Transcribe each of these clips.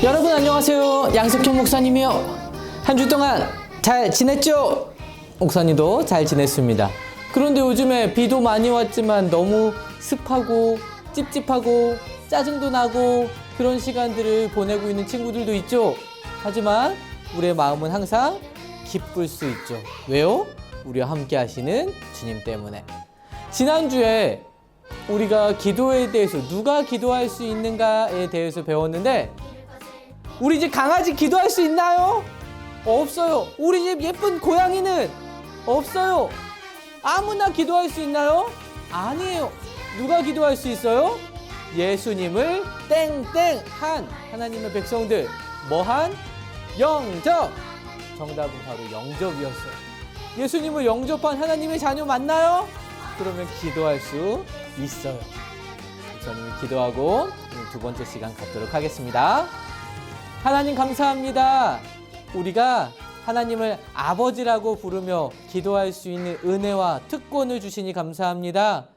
여러분 안녕하세요. 양석형 목사님이요. 한 주 동안 잘 지냈죠? 목사님도 잘 지냈습니다. 그런데 요즘에 비도 많이 왔지만 너무 습하고 찝찝하고 짜증도 나고 그런 시간들을 보내고 있는 친구들도 있죠. 하지만 우리의 마음은 항상 기쁠 수 있죠. 왜요? 우리와 함께 하시는 주님 때문에. 지난주에 우리가 기도에 대해서 누가 기도할 수 있는가에 대해서 배웠는데, 우리 집 강아지 기도할 수 있나요? 없어요. 우리 집 예쁜 고양이는 없어요. 아무나 기도할 수 있나요? 아니에요. 누가 기도할 수 있어요? 예수님을 땡땡한 하나님의 백성들. 뭐한? 영접. 정답은 바로 영접이었어요. 예수님을 영접한 하나님의 자녀 맞나요? 그러면 기도할 수 있어요. 목사님이 기도하고 두 번째 시간 갖도록 하겠습니다. 하나님 감사합니다. 우리가 하나님을 아버지라고 부르며 기도할 수 있는 은혜와 특권을 주시니 감사합니다.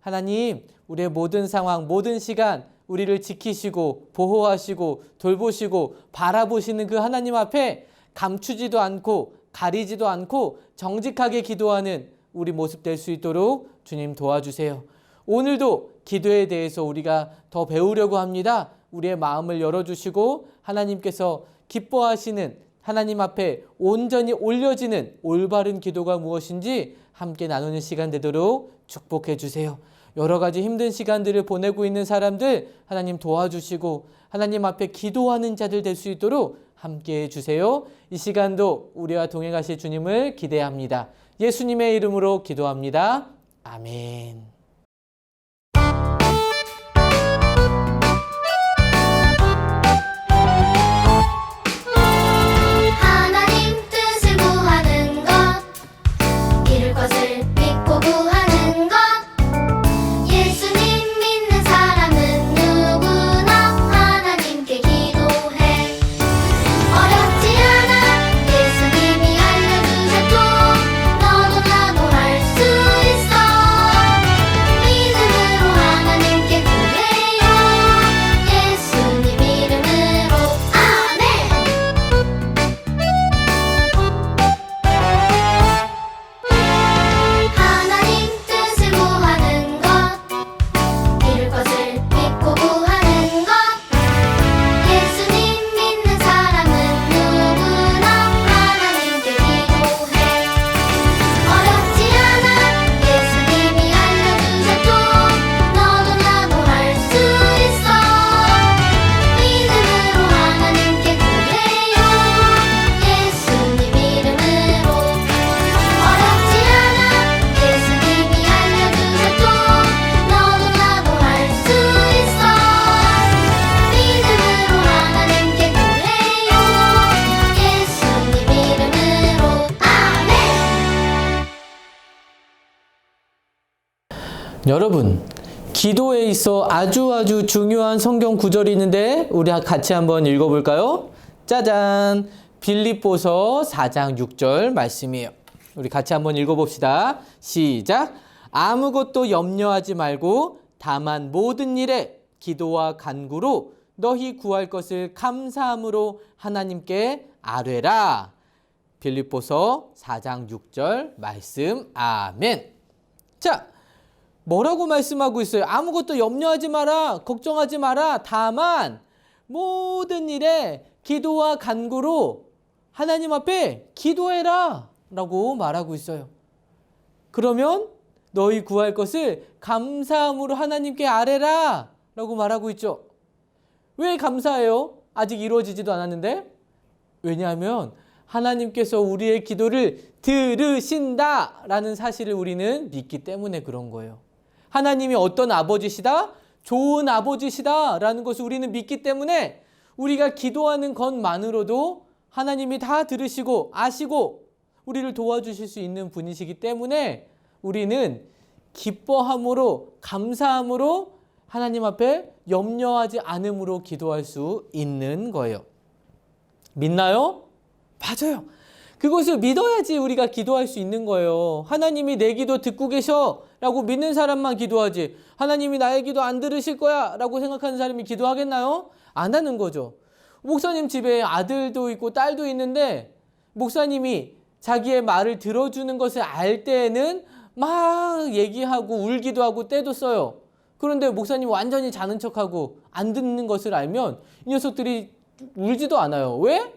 하나님, 우리의 모든 상황, 모든 시간 우리를 지키시고 보호하시고 돌보시고 바라보시는 그 하나님 앞에 감추지도 않고 가리지도 않고 정직하게 기도하는 우리 모습 될 수 있도록 주님 도와주세요. 오늘도 기도에 대해서 우리가 더 배우려고 합니다. 우리의 마음을 열어주시고 하나님께서 기뻐하시는 하나님 앞에 온전히 올려지는 올바른 기도가 무엇인지 함께 나누는 시간 되도록 축복해 주세요. 여러 가지 힘든 시간들을 보내고 있는 사람들 하나님 도와주시고 하나님 앞에 기도하는 자들 될 수 있도록 함께 해주세요. 이 시간도 우리와 동행하실 주님을 기대합니다. 예수님의 이름으로 기도합니다. 아멘. 여러분, 기도에 있어 아주 중요한 성경 구절이 있는데 우리 같이 한번 읽어볼까요? 짜잔! 빌립보서 4장 6절 말씀이에요. 우리 같이 한번 읽어봅시다. 시작! 아무것도 염려하지 말고 다만 모든 일에 기도와 간구로 너희 구할 것을 감사함으로 하나님께 아뢰라. 빌립보서 4장 6절 말씀. 아멘. 자, 뭐라고 말씀하고 있어요? 아무것도 염려하지 마라, 걱정하지 마라. 다만 모든 일에 기도와 간구로 하나님 앞에 기도해라 라고 말하고 있어요. 그러면 너희 구할 것을 감사함으로 하나님께 아뢰라 라고 말하고 있죠. 왜 감사해요? 아직 이루어지지도 않았는데? 왜냐하면 하나님께서 우리의 기도를 들으신다 라는 사실을 우리는 믿기 때문에 그런 거예요. 하나님이 어떤 아버지시다? 좋은 아버지시다 라는 것을 우리는 믿기 때문에 우리가 기도하는 것만으로도 하나님이 다 들으시고 아시고 우리를 도와주실 수 있는 분이시기 때문에 우리는 기뻐함으로 감사함으로 하나님 앞에 염려하지 않음으로 기도할 수 있는 거예요. 믿나요? 맞아요. 그것을 믿어야지 우리가 기도할 수 있는 거예요. 하나님이 내 기도 듣고 계셔 라고 믿는 사람만 기도하지, 하나님이 나의 기도 안 들으실 거야 라고 생각하는 사람이 기도하겠나요? 안 하는 거죠. 목사님 집에 아들도 있고 딸도 있는데 목사님이 자기의 말을 들어주는 것을 알 때에는 막 얘기하고 울기도 하고 떼도 써요. 그런데 목사님 완전히 자는 척하고 안 듣는 것을 알면 이 녀석들이 울지도 않아요. 왜?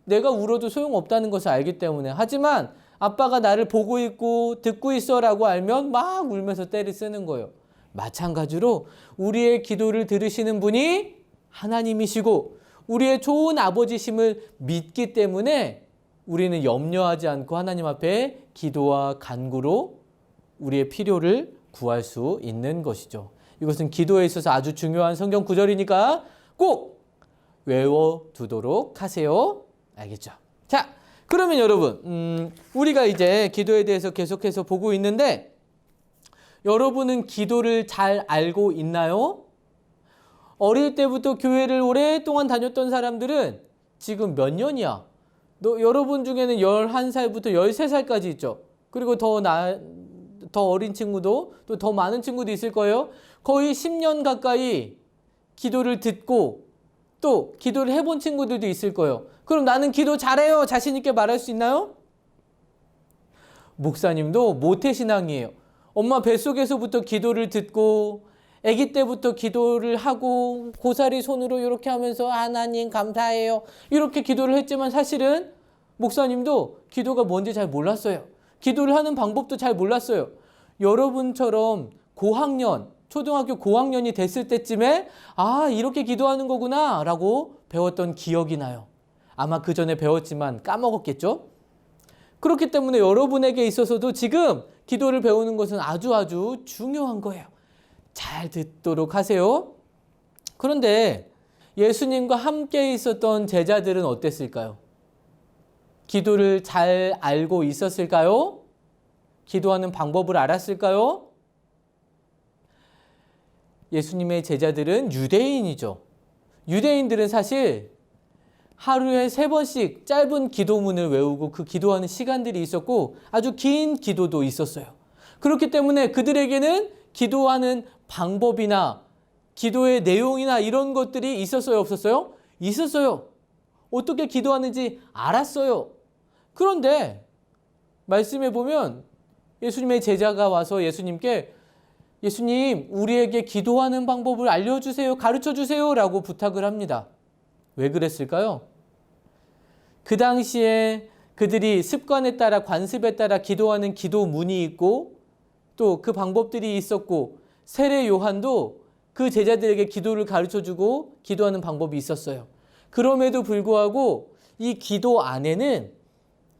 내가 울어도 소용없다는 것을 알기 때문에. 하지만 아빠가 나를 보고 있고 듣고 있어 라고 알면 막 울면서 떼를 쓰는 거예요. 마찬가지로 우리의 기도를 들으시는 분이 하나님이시고 우리의 좋은 아버지심을 믿기 때문에 우리는 염려하지 않고 하나님 앞에 기도와 간구로 우리의 필요를 구할 수 있는 것이죠. 이것은 기도에 있어서 아주 중요한 성경 구절이니까 꼭 외워두도록 하세요. 알겠죠? 자, 그러면 여러분, 우리가 이제 기도에 대해서 계속해서 보고 있는데 여러분은 기도를 잘 알고 있나요? 어릴 때부터 교회를 오랫동안 다녔던 사람들은 지금 몇 년이야? 여러분 중에는 11살부터 13살까지 있죠. 그리고 더 어린 친구도 또 더 많은 친구도 있을 거예요. 거의 10년 가까이 기도를 듣고 또 기도를 해본 친구들도 있을 거예요. 그럼 나는 기도 잘해요. 자신 있게 말할 수 있나요? 목사님도 모태신앙이에요. 엄마 뱃속에서부터 기도를 듣고 아기 때부터 기도를 하고 고사리 손으로 이렇게 하면서 하나님 감사해요. 이렇게 기도를 했지만 사실은 목사님도 기도가 뭔지 잘 몰랐어요. 기도를 하는 방법도 잘 몰랐어요. 여러분처럼 고학년, 초등학교 고학년이 됐을 때쯤에 이렇게 기도하는 거구나 라고 배웠던 기억이 나요. 아마 그 전에 배웠지만 까먹었겠죠? 그렇기 때문에 여러분에게 있어서도 지금 기도를 배우는 것은 아주 중요한 거예요. 잘 듣도록 하세요. 그런데 예수님과 함께 있었던 제자들은 어땠을까요? 기도를 잘 알고 있었을까요? 기도하는 방법을 알았을까요? 예수님의 제자들은 유대인이죠. 유대인들은 사실 하루에 3번씩 짧은 기도문을 외우고 그 기도하는 시간들이 있었고 아주 긴 기도도 있었어요. 그렇기 때문에 그들에게는 기도하는 방법이나 기도의 내용이나 이런 것들이 있었어요, 없었어요? 있었어요. 어떻게 기도하는지 알았어요. 그런데 말씀해 보면 예수님의 제자가 와서 예수님께 예수님, 우리에게 기도하는 방법을 알려주세요, 가르쳐주세요 라고 부탁을 합니다. 왜 그랬을까요? 그 당시에 그들이 습관에 따라 관습에 따라 기도하는 기도문이 있고 또 그 방법들이 있었고 세례 요한도 그 제자들에게 기도를 가르쳐주고 기도하는 방법이 있었어요. 그럼에도 불구하고 이 기도 안에는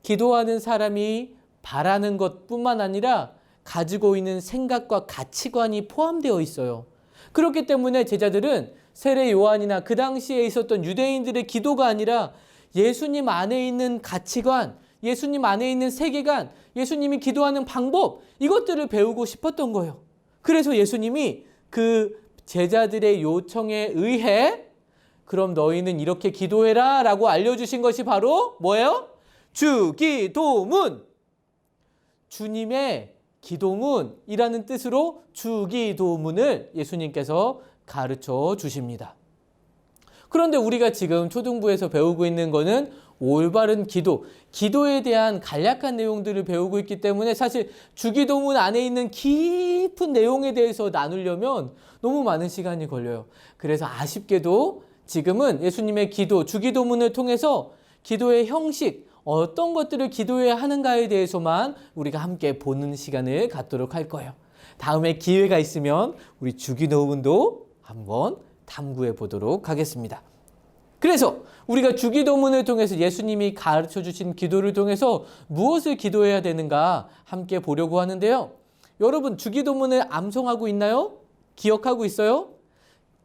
기도하는 사람이 바라는 것뿐만 아니라 가지고 있는 생각과 가치관이 포함되어 있어요. 그렇기 때문에 제자들은 세례 요한이나 그 당시에 있었던 유대인들의 기도가 아니라 예수님 안에 있는 가치관, 예수님 안에 있는 세계관, 예수님이 기도하는 방법, 이것들을 배우고 싶었던 거예요. 그래서 예수님이 그 제자들의 요청에 의해 그럼 너희는 이렇게 기도해라 라고 알려주신 것이 바로 뭐예요? 주기도문! 주님의 기도문이라는 뜻으로 주기도문을 예수님께서 가르쳐 주십니다. 그런데 우리가 지금 초등부에서 배우고 있는 거는 올바른 기도, 기도에 대한 간략한 내용들을 배우고 있기 때문에 사실 주기도문 안에 있는 깊은 내용에 대해서 나누려면 너무 많은 시간이 걸려요. 그래서 아쉽게도 지금은 예수님의 기도, 주기도문을 통해서 기도의 형식, 어떤 것들을 기도해야 하는가에 대해서만 우리가 함께 보는 시간을 갖도록 할 거예요. 다음에 기회가 있으면 우리 주기도문도 한번 탐구해 보도록 하겠습니다. 그래서 우리가 주기도문을 통해서 예수님이 가르쳐 주신 기도를 통해서 무엇을 기도해야 되는가 함께 보려고 하는데요. 여러분 주기도문을 암송하고 있나요? 기억하고 있어요?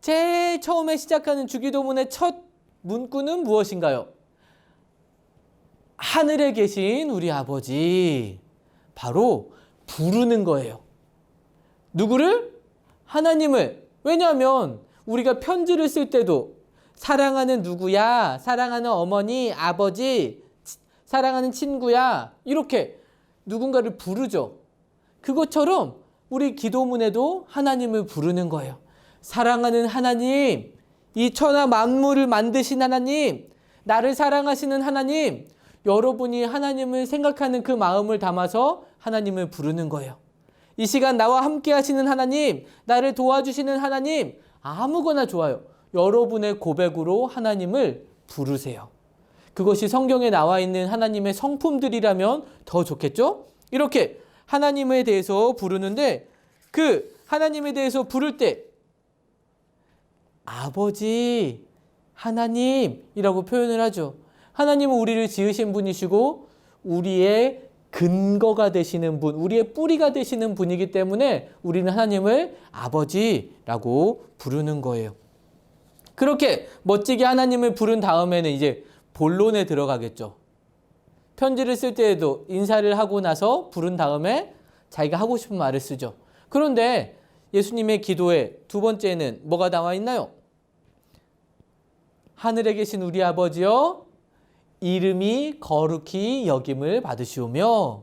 제일 처음에 시작하는 주기도문의 첫 문구는 무엇인가요? 하늘에 계신 우리 아버지, 바로 부르는 거예요. 누구를? 하나님을. 왜냐하면 우리가 편지를 쓸 때도 사랑하는 누구야, 사랑하는 어머니, 아버지, 사랑하는 친구야, 이렇게 누군가를 부르죠. 그것처럼 우리 기도문에도 하나님을 부르는 거예요. 사랑하는 하나님, 이 천하 만물을 만드신 하나님, 나를 사랑하시는 하나님, 여러분이 하나님을 생각하는 그 마음을 담아서 하나님을 부르는 거예요. 이 시간 나와 함께 하시는 하나님, 나를 도와주시는 하나님, 아무거나 좋아요. 여러분의 고백으로 하나님을 부르세요. 그것이 성경에 나와 있는 하나님의 성품들이라면 더 좋겠죠? 이렇게 하나님에 대해서 부르는데 그 하나님에 대해서 부를 때 아버지, 하나님이라고 표현을 하죠. 하나님은 우리를 지으신 분이시고 우리의 근거가 되시는 분, 우리의 뿌리가 되시는 분이기 때문에 우리는 하나님을 아버지라고 부르는 거예요. 그렇게 멋지게 하나님을 부른 다음에는 이제 본론에 들어가겠죠. 편지를 쓸 때에도 인사를 하고 나서 부른 다음에 자기가 하고 싶은 말을 쓰죠. 그런데 예수님의 기도의 두 번째는 뭐가 나와 있나요? 하늘에 계신 우리 아버지여, 이름이 거룩히 여김을 받으시오며.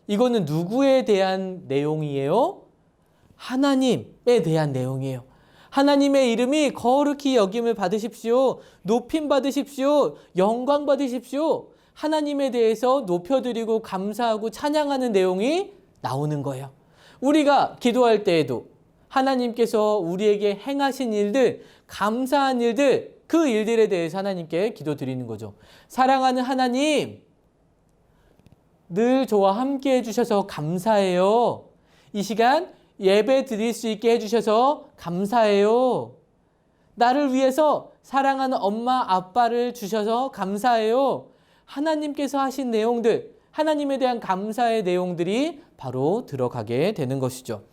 이거는 누구에 대한 내용이에요? 하나님에 대한 내용이에요. 하나님의 이름이 거룩히 여김을 받으십시오. 높임 받으십시오. 영광 받으십시오. 하나님에 대해서 높여드리고 감사하고 찬양하는 내용이 나오는 거예요. 우리가 기도할 때에도 하나님께서 우리에게 행하신 일들, 감사한 일들, 그 일들에 대해서 하나님께 기도드리는 거죠. 사랑하는 하나님, 늘 저와 함께 해주셔서 감사해요. 이 시간 예배 드릴 수 있게 해주셔서 감사해요. 나를 위해서 사랑하는 엄마, 아빠를 주셔서 감사해요. 하나님께서 하신 내용들, 하나님에 대한 감사의 내용들이 바로 들어가게 되는 것이죠.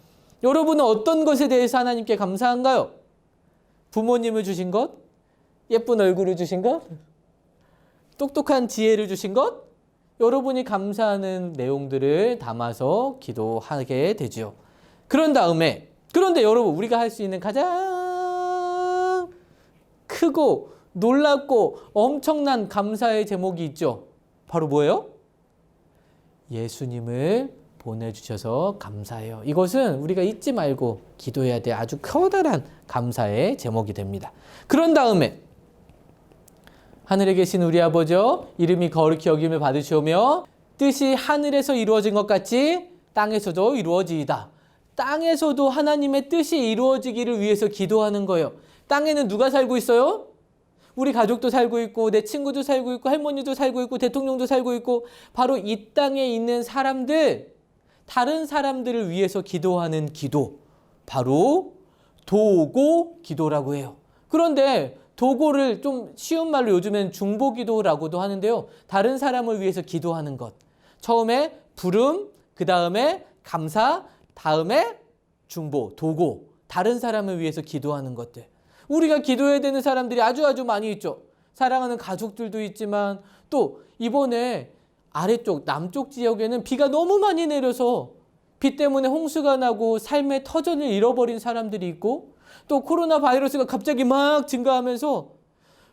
여러분은 어떤 것에 대해서 하나님께 감사한가요? 부모님을 주신 것? 예쁜 얼굴을 주신 것? 똑똑한 지혜를 주신 것? 여러분이 감사하는 내용들을 담아서 기도하게 되죠. 그런데 여러분, 우리가 할 수 있는 가장 크고 놀랍고 엄청난 감사의 제목이 있죠. 바로 뭐예요? 예수님을 보내주셔서 감사해요. 이것은 우리가 잊지 말고 기도해야 될 아주 커다란 감사의 제목이 됩니다. 그런 다음에 하늘에 계신 우리 아버지여, 이름이 거룩히 여김을 받으시오며 뜻이 하늘에서 이루어진 것 같이 땅에서도 이루어지이다. 땅에서도 하나님의 뜻이 이루어지기를 위해서 기도하는 거예요. 땅에는 누가 살고 있어요? 우리 가족도 살고 있고 내 친구도 살고 있고 할머니도 살고 있고 대통령도 살고 있고 바로 이 땅에 있는 사람들, 다른 사람들을 위해서 기도하는 기도, 바로 도고 기도라고 해요. 그런데 도고를 좀 쉬운 말로 요즘엔 중보기도라고도 하는데요. 다른 사람을 위해서 기도하는 것. 처음에 부름, 그 다음에 감사, 다음에 중보, 도고. 다른 사람을 위해서 기도하는 것들. 우리가 기도해야 되는 사람들이 아주 많이 있죠. 사랑하는 가족들도 있지만 또 이번에 아래쪽 남쪽 지역에는 비가 너무 많이 내려서 비 때문에 홍수가 나고 삶의 터전을 잃어버린 사람들이 있고 또 코로나 바이러스가 갑자기 막 증가하면서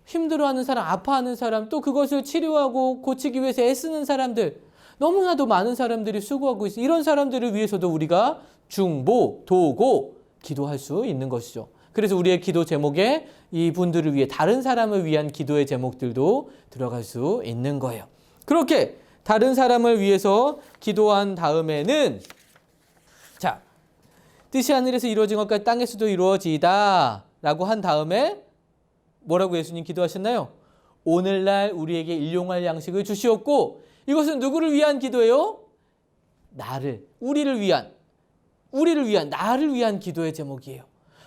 힘들어하는 사람, 아파하는 사람, 또 그것을 치료하고 고치기 위해서 애쓰는 사람들, 너무나도 많은 사람들이 수고하고 있어요. 이런 사람들을 위해서도 우리가 중보, 도고 기도할 수 있는 것이죠. 그래서 우리의 기도 제목에 이분들을 위해 다른 사람을 위한 기도의 제목들도 들어갈 수 있는 거예요. 그렇게 다른 사람을 위해서 기도한 다음에는 자, 뜻이 하늘에서 이루어진 것까지 땅에서도 이루어지이다 라고 한 다음에 뭐라고 예수님 기도하셨나요? 오늘날 우리에게 일용할 양식을 주시옵고. 이것은 누구를 위한 기도예요? 나를, 우리를 위한, 나를 위한 기도의 제목이에요.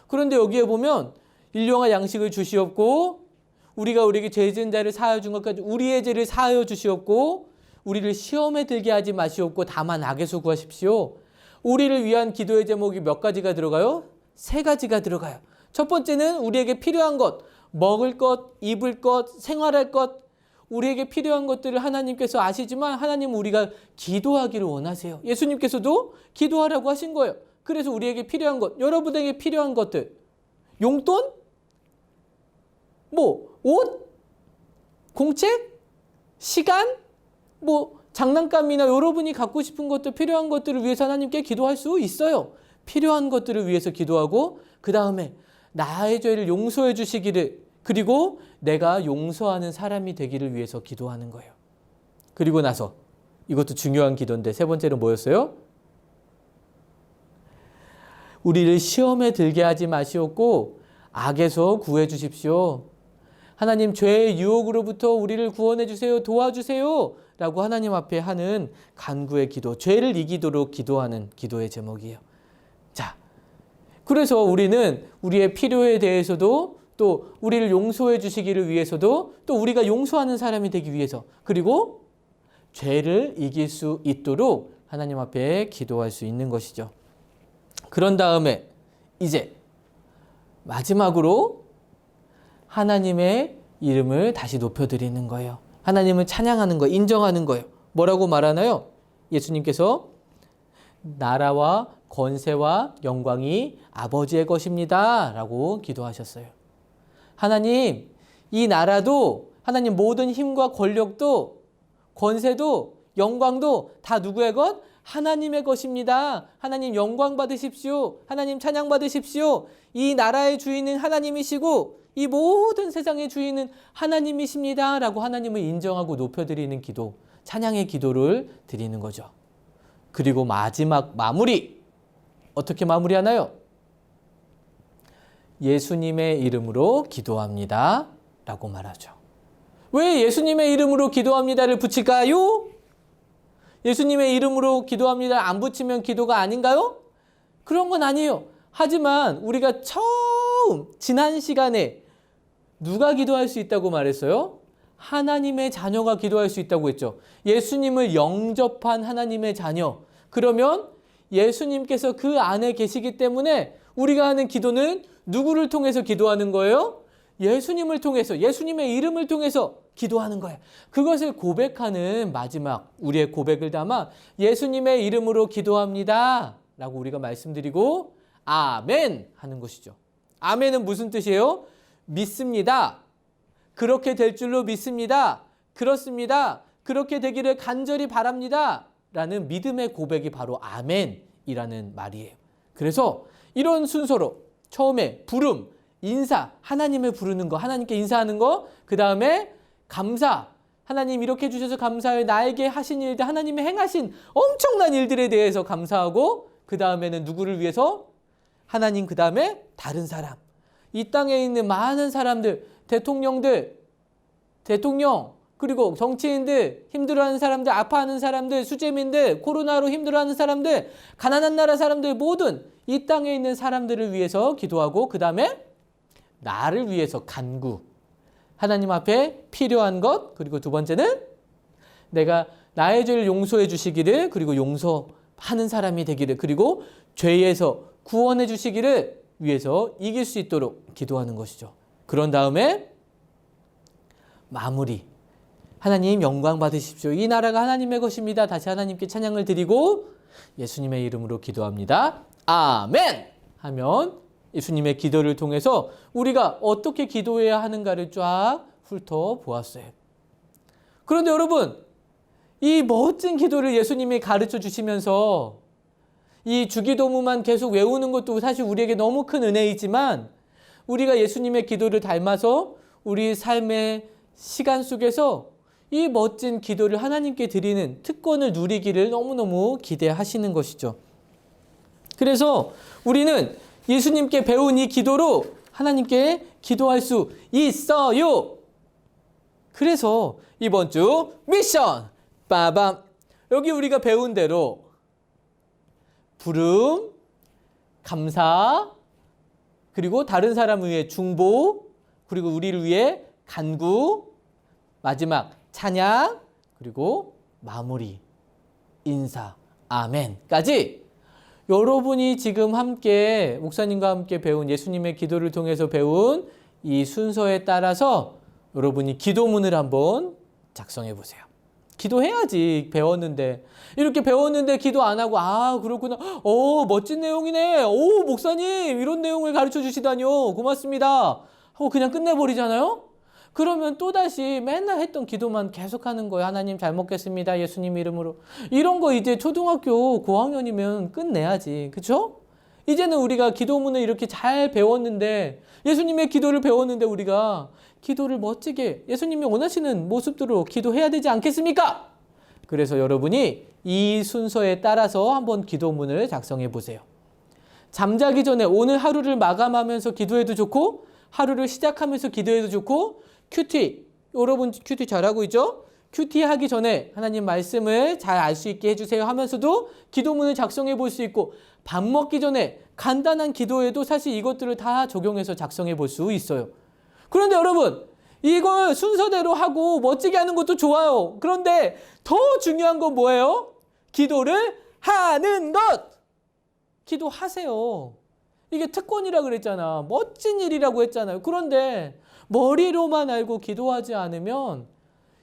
그런데 여기에 보면 일용할 양식을 주시옵고 우리가 우리에게 죄 지은 자를 사하여 준 것까지 우리의 죄를 사하여 주시옵고 우리를 시험에 들게 하지 마시옵고 다만 악에서 구하십시오. 우리를 위한 기도의 제목이 몇 가지가 들어가요? 3가지가 들어가요. 첫 번째는 우리에게 필요한 것, 먹을 것, 입을 것, 생활할 것, 우리에게 필요한 것들을 하나님께서 아시지만 하나님은 우리가 기도하기를 원하세요. 예수님께서도 기도하라고 하신 거예요. 그래서 우리에게 필요한 것, 여러분에게 필요한 것들, 용돈? 옷? 공책? 시간? 장난감이나 여러분이 갖고 싶은 것들, 필요한 것들을 위해서 하나님께 기도할 수 있어요. 필요한 것들을 위해서 기도하고 그 다음에 나의 죄를 용서해 주시기를, 그리고 내가 용서하는 사람이 되기를 위해서 기도하는 거예요. 그리고 나서 이것도 중요한 기도인데 세 번째는 뭐였어요? 우리를 시험에 들게 하지 마시옵고 악에서 구해 주십시오. 하나님, 죄의 유혹으로부터 우리를 구원해 주세요. 도와주세요. 라고 하나님 앞에 하는 간구의 기도, 죄를 이기도록 기도하는 기도의 제목이에요. 자, 그래서 우리는 우리의 필요에 대해서도, 또 우리를 용서해 주시기를 위해서도, 또 우리가 용서하는 사람이 되기 위해서, 그리고 죄를 이길 수 있도록 하나님 앞에 기도할 수 있는 것이죠. 그런 다음에 이제 마지막으로 하나님의 이름을 다시 높여드리는 거예요. 하나님을 찬양하는 거예요. 인정하는 거예요. 뭐라고 말하나요? 예수님께서 나라와 권세와 영광이 아버지의 것입니다. 라고 기도하셨어요. 하나님, 이 나라도, 하나님 모든 힘과 권력도, 권세도, 영광도 다 누구의 것? 하나님의 것입니다. 하나님 영광 받으십시오. 하나님 찬양 받으십시오. 이 나라의 주인은 하나님이시고 이 모든 세상의 주인은 하나님이십니다. 라고 하나님을 인정하고 높여드리는 기도, 찬양의 기도를 드리는 거죠. 그리고 마지막 마무리, 어떻게 마무리하나요? 예수님의 이름으로 기도합니다. 라고 말하죠. 왜 예수님의 이름으로 기도합니다를 붙일까요? 예수님의 이름으로 기도합니다 안 붙이면 기도가 아닌가요? 그런 건 아니에요. 하지만 우리가 처음 지난 시간에 누가 기도할 수 있다고 말했어요? 하나님의 자녀가 기도할 수 있다고 했죠. 예수님을 영접한 하나님의 자녀. 그러면 예수님께서 그 안에 계시기 때문에 우리가 하는 기도는 누구를 통해서 기도하는 거예요? 예수님을 통해서, 예수님의 이름을 통해서 기도하는 거예요. 그것을 고백하는 마지막 우리의 고백을 담아 예수님의 이름으로 기도합니다 라고 우리가 말씀드리고 아멘 하는 것이죠. 아멘은 무슨 뜻이에요? 믿습니다. 그렇게 될 줄로 믿습니다. 그렇습니다. 그렇게 되기를 간절히 바랍니다. 라는 믿음의 고백이 바로 아멘이라는 말이에요. 그래서 이런 순서로 처음에 부름, 인사, 하나님을 부르는 거, 하나님께 인사하는 거, 그 다음에 감사, 하나님 이렇게 해주셔서 감사해요. 나에게 하신 일들, 하나님이 행하신 엄청난 일들에 대해서 감사하고, 그 다음에는 누구를 위해서? 하나님, 그 다음에 다른 사람. 이 땅에 있는 많은 사람들, 대통령들, 대통령, 그리고 정치인들, 힘들어하는 사람들, 아파하는 사람들, 수재민들, 코로나로 힘들어하는 사람들, 가난한 나라 사람들, 모든 이 땅에 있는 사람들을 위해서 기도하고, 그 다음에 나를 위해서 간구. 하나님 앞에 필요한 것, 그리고 두 번째는 내가 나의 죄를 용서해 주시기를, 그리고 용서하는 사람이 되기를, 그리고 죄에서 구원해 주시기를 위해서 이길 수 있도록 기도하는 것이죠. 그런 다음에 마무리. 하나님 영광 받으십시오. 이 나라가 하나님의 것입니다. 다시 하나님께 찬양을 드리고 예수님의 이름으로 기도합니다. 아멘! 하면 예수님의 기도를 통해서 우리가 어떻게 기도해야 하는가를 쫙 훑어보았어요. 그런데 여러분, 이 멋진 기도를 예수님이 가르쳐 주시면서 이 주기도문만 계속 외우는 것도 사실 우리에게 너무 큰 은혜이지만, 우리가 예수님의 기도를 닮아서 우리 삶의 시간 속에서 이 멋진 기도를 하나님께 드리는 특권을 누리기를 너무너무 기대하시는 것이죠. 그래서 우리는 예수님께 배운 이 기도로 하나님께 기도할 수 있어요. 그래서 이번 주 미션 빠밤, 여기 우리가 배운 대로 부름, 감사, 그리고 다른 사람을 위해 중보, 그리고 우리를 위해 간구, 마지막 찬양, 그리고 마무리, 인사, 아멘까지 여러분이 지금 함께 목사님과 함께 배운 예수님의 기도를 통해서 배운 이 순서에 따라서 여러분이 기도문을 한번 작성해 보세요. 기도해야지. 배웠는데, 이렇게 배웠는데 기도 안 하고, 아 그렇구나, 멋진 내용이네, 목사님 이런 내용을 가르쳐 주시다뇨, 고맙습니다 하고 그냥 끝내버리잖아요. 그러면 또다시 맨날 했던 기도만 계속하는 거예요. 하나님 잘 먹겠습니다, 예수님 이름으로. 이런 거 이제 초등학교 고학년이면 끝내야지. 그렇죠? 이제는 우리가 기도문을 이렇게 잘 배웠는데, 예수님의 기도를 배웠는데 우리가 기도를 멋지게 예수님이 원하시는 모습대로 기도해야 되지 않겠습니까? 그래서 여러분이 이 순서에 따라서 한번 기도문을 작성해 보세요. 잠자기 전에 오늘 하루를 마감하면서 기도해도 좋고, 하루를 시작하면서 기도해도 좋고, 큐티, 여러분 큐티 잘하고 있죠? 큐티 하기 전에 하나님 말씀을 잘 알 수 있게 해주세요 하면서도 기도문을 작성해 볼 수 있고, 밥 먹기 전에 간단한 기도에도 사실 이것들을 다 적용해서 작성해 볼 수 있어요. 그런데 여러분, 이걸 순서대로 하고 멋지게 하는 것도 좋아요. 그런데 더 중요한 건 뭐예요? 기도를 하는 것! 기도하세요. 이게 특권이라 그랬잖아. 멋진 일이라고 했잖아요. 그런데 머리로만 알고 기도하지 않으면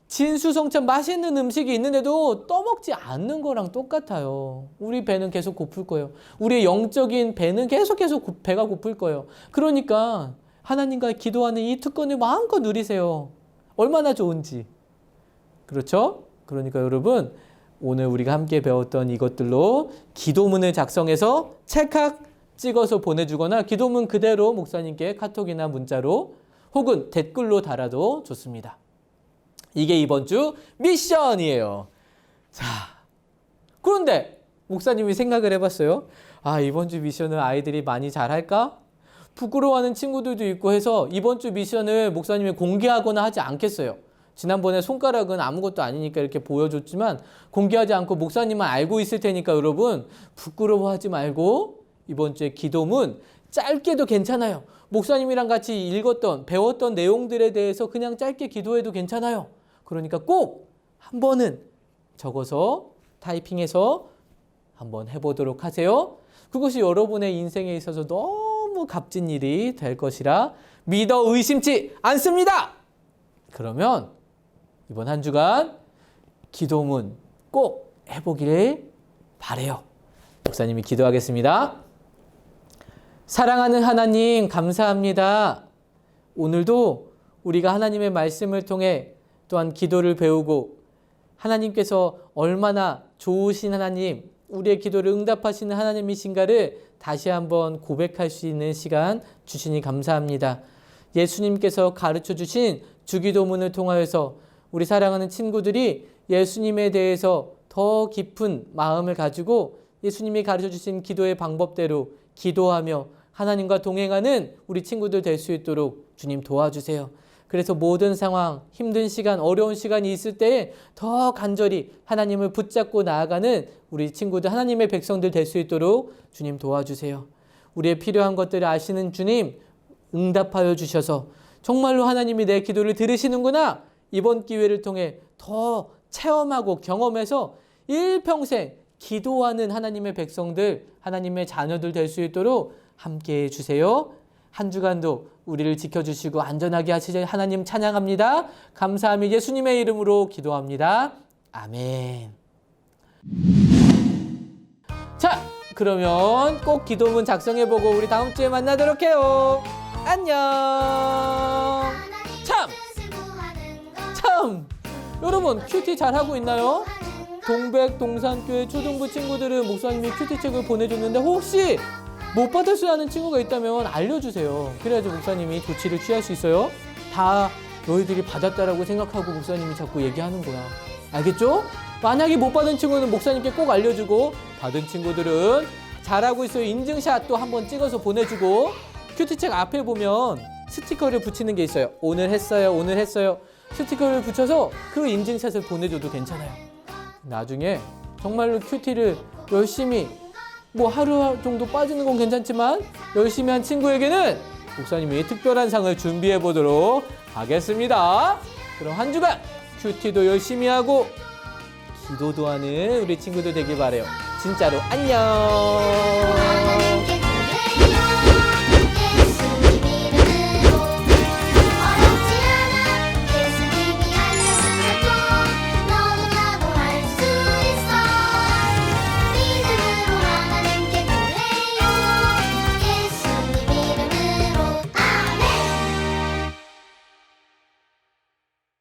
진수성찬 맛있는 음식이 있는데도 떠먹지 않는 거랑 똑같아요. 우리 배는 계속 고플 거예요. 우리의 영적인 배는 계속 배가 고플 거예요. 그러니까 하나님과 기도하는 이 특권을 마음껏 누리세요. 얼마나 좋은지. 그렇죠? 그러니까 여러분, 오늘 우리가 함께 배웠던 이것들로 기도문을 작성해서 찰칵 찍어서 보내주거나 기도문 그대로 목사님께 카톡이나 문자로 혹은 댓글로 달아도 좋습니다. 이게 이번 주 미션이에요. 자, 그런데 목사님이 생각을 해봤어요. 아, 이번 주 미션을 아이들이 많이 잘할까? 부끄러워하는 친구들도 있고 해서 이번 주 미션을 목사님이 공개하거나 하지 않겠어요. 지난번에 손가락은 아무것도 아니니까 이렇게 보여줬지만 공개하지 않고 목사님만 알고 있을 테니까 여러분 부끄러워하지 말고 이번 주에 기도문 짧게도 괜찮아요. 목사님이랑 같이 읽었던 배웠던 내용들에 대해서 그냥 짧게 기도해도 괜찮아요. 그러니까 꼭 한 번은 적어서 타이핑해서 한번 해보도록 하세요. 그것이 여러분의 인생에 있어서 너무 값진 일이 될 것이라 믿어 의심치 않습니다. 그러면 이번 한 주간 기도문 꼭 해보기를 바라요. 목사님이 기도하겠습니다. 사랑하는 하나님 감사합니다. 오늘도 우리가 하나님의 말씀을 통해 또한 기도를 배우고 하나님께서 얼마나 좋으신 하나님, 우리의 기도를 응답하시는 하나님이신가를 다시 한번 고백할 수 있는 시간 주시니 감사합니다. 예수님께서 가르쳐 주신 주기도문을 통하여서 우리 사랑하는 친구들이 예수님에 대해서 더 깊은 마음을 가지고 예수님이 가르쳐 주신 기도의 방법대로 기도하며 하나님과 동행하는 우리 친구들 될 수 있도록 주님 도와주세요. 그래서 모든 상황, 힘든 시간, 어려운 시간이 있을 때에 더 간절히 하나님을 붙잡고 나아가는 우리 친구들, 하나님의 백성들 될 수 있도록 주님 도와주세요. 우리의 필요한 것들을 아시는 주님, 응답하여 주셔서 정말로 하나님이 내 기도를 들으시는구나. 이번 기회를 통해 더 체험하고 경험해서 일평생 기도하는 하나님의 백성들, 하나님의 자녀들 될 수 있도록 함께해 주세요. 한 주간도 우리를 지켜주시고 안전하게 하시자 하나님 찬양합니다. 감사하며 예수님의 이름으로 기도합니다. 아멘. 자, 그러면 꼭 기도문 작성해보고 우리 다음 주에 만나도록 해요. 안녕. 참! 여러분 큐티 잘하고 있나요? 동백 동산교회 초등부 친구들은 목사님이 큐티책을 보내줬는데 혹시 못 받을 하는 친구가 있다면 알려주세요. 그래야지 목사님이 조치를 취할 수 있어요. 다 너희들이 받았다라고 생각하고 목사님이 자꾸 얘기하는 거야. 알겠죠? 만약에 못 받은 친구는 목사님께 꼭 알려주고 받은 친구들은 잘하고 있어요. 인증샷 또 한번 찍어서 보내주고 큐티책 앞에 보면 스티커를 붙이는 게 있어요. 오늘 했어요. 오늘 했어요. 스티커를 붙여서 그 인증샷을 보내줘도 괜찮아요. 나중에 정말로 큐티를 열심히 뭐 하루 정도 빠지는 건 괜찮지만 열심히 한 친구에게는 목사님이 특별한 상을 준비해 보도록 하겠습니다. 그럼 한 주간 큐티도 열심히 하고 기도도 하는 우리 친구들 되길 바라요. 진짜로 안녕.